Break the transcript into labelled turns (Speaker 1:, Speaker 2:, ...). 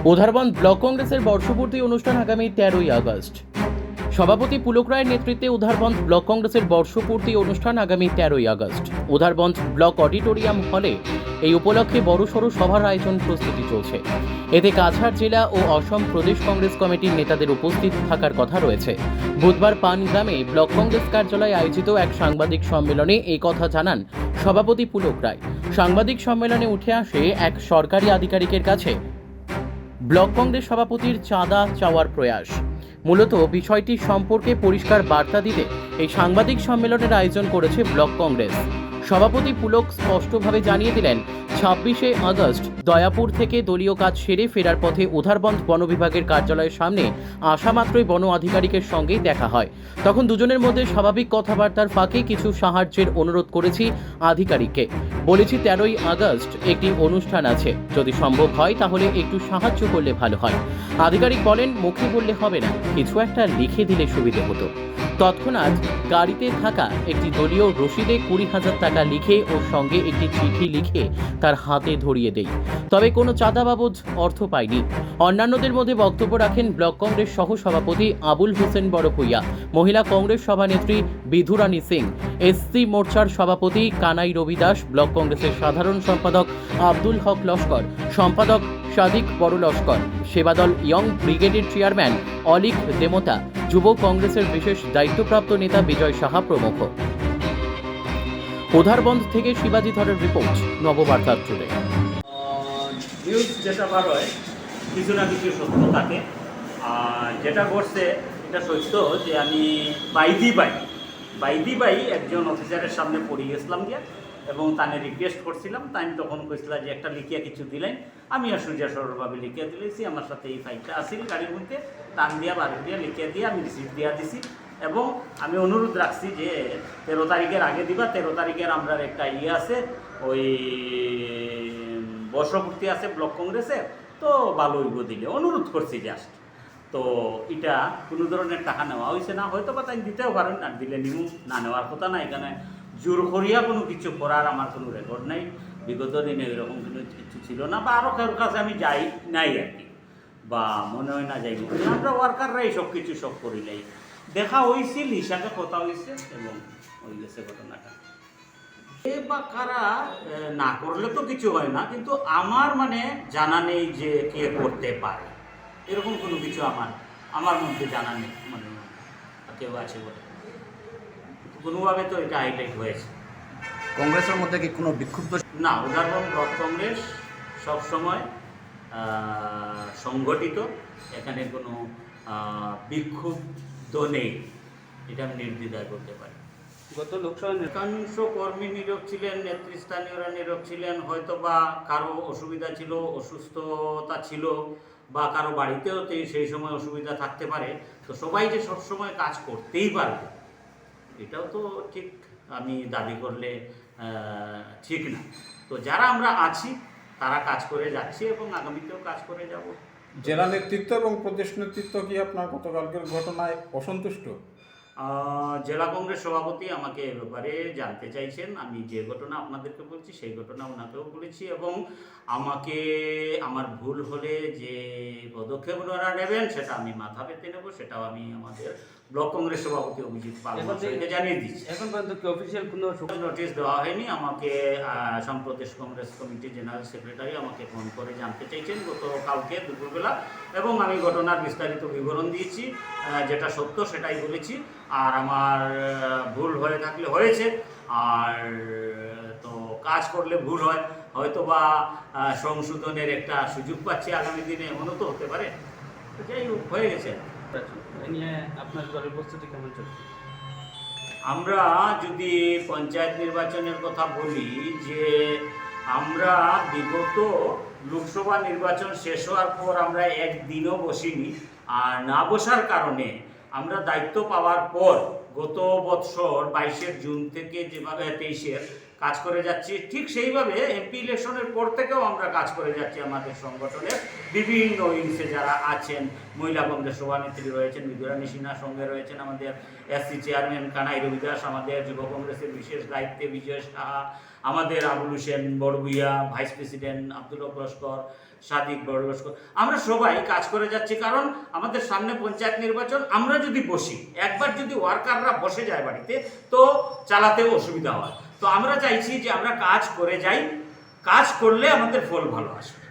Speaker 1: Udharbond block কংগ্রেসের বর্ষপূর্তি অনুষ্ঠান আগামী 13ই আগস্ট। সভাপতি পুলক রায়ের নেতৃত্বে উধারবন্দ ব্লক কংগ্রেসের বর্ষপূর্তি অনুষ্ঠান আগামী 13ই আগস্ট উধারবন্দ ব্লক অডিটোরিয়াম হলে এই উপলক্ষে বড়সড় সভার আয়োজন প্রস্তুতি চলছে। এতে কাছাড় জেলা ও অসম প্রদেশ কংগ্রেস কমিটির নেতাদের উপস্থিত থাকার কথা রয়েছে। বুধবার পানগ্রামে ব্লক কংগ্রেস কার্যালয়ে আয়োজিত এক সাংবাদিক সম্মেলনে এই কথা জানান সভাপতি পুলক রায়। সাংবাদিক সম্মেলনে উঠে আসে এক সরকারি আধিকারিকের কাছে ব্লক কংগ্রেস সভাপতির চাঁদা চাওয়ার প্রয়াস। মূলত বিষয়টি সম্পর্কে পরিষ্কার বার্তা দিতে এই সাংবাদিক সম্মেলনের আয়োজন করেছে ব্লক কংগ্রেস। সভাপতি পুলক স্পষ্টভাবে জানিয়ে দিলেন, 26শে আগস্ট দয়াপুর থেকে দলীয় কাজ সেরে ফেরার পথে উধারবন্দ বন বিভাগের কার্যালয়ের সামনে আসা মাত্রই বন আধিকারিকের সঙ্গেই দেখা হয়। তখন দুজনের মধ্যে স্বাভাবিক কথাবার্তার ফাঁকে কিছু সাহায্যের অনুরোধ করেছি আধিকারিককে। বলেছি 13ই আগস্ট একটি অনুষ্ঠান আছে, যদি সম্ভব হয় তাহলে একটু সাহায্য করলে ভালো হয়। আধিকারিক বলেন, মুখে বললে হবে না, কিছু একটা লিখে দিলে সুবিধে হতো। তৎক্ষণাৎ গাড়িতে থাকা একটি দলীয় রসিদে 20,000 টাকা লিখে ও সঙ্গে একটি চিঠি লিখে তার হাতে ধরিয়ে দেই। তবে কোনো চাঁদা বাবদ অর্থ পাইনি। অন্যান্যদের মধ্যে বক্তব্য রাখেন ব্লক কংগ্রেস সহ সভাপতি আবুল হোসেন বড়ভূইয়া, মহিলা কংগ্রেস সভানেত্রী বিধুরানী সিং, এসসি মোর্চার সভাপতি কানাই রবি দাস, ব্লক কংগ্রেসের সাধারণ সম্পাদক আব্দুল হক লস্কর, সম্পাদক সাদিক বড় লস্কর, সেবাদল ইয়ং ব্রিগেডের চেয়ারম্যান অলিক দেমতা, যুব কংগ্রেসের বিশেষ দায়িত্বপ্রাপ্ত নেতা বিজয় সাহা প্রমুখ। উধারবন্দ থেকে শিবাজি ধরের রিপোর্ট, নববার্তা টুডে।
Speaker 2: নিউজ যেটা বার হয় কিছু না কিছু সত্য থাকে। আর যেটা ঘটছে এটা সত্য যে আমি বাইদি বাই একজন অফিসারের সামনে পড়ে গেছিলাম গিয়া এবং তাকে রিকোয়েস্ট করছিলাম। তাই আমি তখন কইছিলাম যে একটা লিখিয়া কিছু দিলেন। আমি আর সোজা সরলভাবে লিখিয়া দিলেছি। আমার সাথে এই ফাইলটা আসিল গাড়ির মধ্যে, টান দিয়া বার দিয়া লিখিয়া দিয়ে আমি রিসিপ্ট দিয়া দিছি এবং আমি অনুরোধ রাখছি যে 13 তারিখের আগে দিবা। 13 তারিখের আমরা একটা আছে, ওই বর্ষপূর্তি আছে ব্লক কংগ্রেসের, তো ভালো হইব দিলে অনুরোধ করছি জাস্ট। তো এটা কোনো ধরনের টাকা নেওয়া হয়েছে না, হয়তো বা তাই দিতেও পারেন, আর দিলে নিমু, না নেওয়ার কথা না। এখানে জোর করিয়া কোনো কিছু করার আমার কোনো রেকর্ড নাই, বিগত দিনে এরকম কোনো কিছু ছিল না, বা আরও কারোর কাছে আমি যাই নাই আর কি, বা মনে হয় না যাইব। আমরা ওয়ার্কাররাই সব কিছু সব করিলাই, দেখা হয়েছিল, হিসাবে কথা হয়েছে এবং হয়ে গেছে ঘটনাটা। এ বা কারা না করলে তো কিছু হয় না, কিন্তু আমার মানে জানা নেই যে কে করতে পারে, এরকম কোনো কিছু আমার মধ্যে জানা নেই, মানে কেউ আছে বলে কোনোভাবে তো এটা হাইলাইট হয়েছে।
Speaker 3: কংগ্রেসের মধ্যে কি কোনো বিক্ষুব্ধ
Speaker 2: না, উদাহরণ ব্লক কংগ্রেস সবসময় সংগঠিত, এখানে কোনো বিক্ষুব্ধ নেই, এটা আমি নির্দ্বিধায় বলতে পারি।
Speaker 4: গত লোকসভা
Speaker 2: একাংশ কর্মী নীরব ছিলেন, নেতৃস্থানীয়রা নীরব ছিলেন, হয়তো বা কারো অসুবিধা ছিল, অসুস্থতা ছিল, বা কারো বাড়িতেও সেই সময় অসুবিধা থাকতে পারে। তো সবাই যে সবসময় কাজ করতেই পারবে এটাও তো ঠিক আমি দাবি করলে ঠিক না। তো যারা আমরা আছি তারা কাজ করে যাচ্ছি এবং আগামীতেও কাজ করে যাব।
Speaker 5: জেলা নেতৃত্ব এবং প্রদেশ নেতৃত্ব কি আপনার গতকালকের ঘটনায় অসন্তুষ্ট?
Speaker 2: জেলা কংগ্রেস সভাপতি আমাকে এ ব্যাপারে জানতে চাইছেন। আমি যে ঘটনা আপনাদেরকে বলছি সেই ঘটনা ওনাকেও বলেছি এবং আমাকে আমার ভুল হলে যে পদক্ষেপ ওনারা নেবেন সেটা আমি মাথা পেতে নেব, সেটাও আমি আমাদের ব্লক কংগ্রেস সভাপতি অভিজিৎ পাল মহাশয়কে জানিয়ে দিচ্ছি।
Speaker 4: এখন পর্যন্ত কি অফিসিয়াল কোনো
Speaker 2: নোটিশ দেওয়া হয়নি। আমাকে আসাম প্রদেশ কংগ্রেস কমিটির জেনারেল সেক্রেটারি আমাকে ফোন করে জানতে চাইছেন গতকালকে দুপুরবেলা, এবং আমি ঘটনার বিস্তারিত বিবরণ দিয়েছি, যেটা সত্য সেটাই বলেছি। আর আমার ভুল হয়ে থাকলে হয়েছে, আর তো কাজ করলে ভুল হয়, হয়তো বা সংশোধনের একটা সুযোগ পাচ্ছি আগামী দিনে, এমনও তো হতে পারে। যাই হোক, হয়ে গেছে।
Speaker 4: নিয়ে আপনার দলের প্রস্তুতি কেমন চলছে?
Speaker 2: আমরা যদি পঞ্চায়েত নির্বাচনের কথা বলি, যে আমরা বিগত লোকসভা নির্বাচন শেষ হওয়ার পর আমরা একদিনও বসিনি। আর না বসার কারণে আমরা দায়িত্ব পাওয়ার পর গত বৎসর 22 জুন থেকে যেভাবে 23 কাজ করে যাচ্ছি, ঠিক সেইভাবে এমপি ইলেকশনের পর থেকেও আমরা কাজ করে যাচ্ছি। আমাদের সংগঠনের বিভিন্ন উইংসে যারা আছেন, মহিলা কংগ্রেস সভানেত্রী রয়েছেন বিধুরানী সিনহার সঙ্গে রয়েছেন আমাদের এসসি চেয়ারম্যান কানাই রবি দাস, আমাদের যুব কংগ্রেসের বিশেষ দায়িত্বে বিজয় সাহা, আমাদের আবুল হোসেন বড়ভুইয়া, ভাইস প্রেসিডেন্ট আব্দুল রব লস্কর, সাদিক বড় লস্কর, আমরা সবাই কাজ করে যাচ্ছি। কারণ আমাদের সামনে পঞ্চায়েত নির্বাচন, আমরা যদি বসি, একবার যদি ওয়ার্কাররা বসে যায় বাড়িতে, তো চালাতেও অসুবিধা হয়। তো আমরা চাইছি যে আমরা কাজ করে যাই, কাজ করলে আমাদের ফল ভালো আসবে।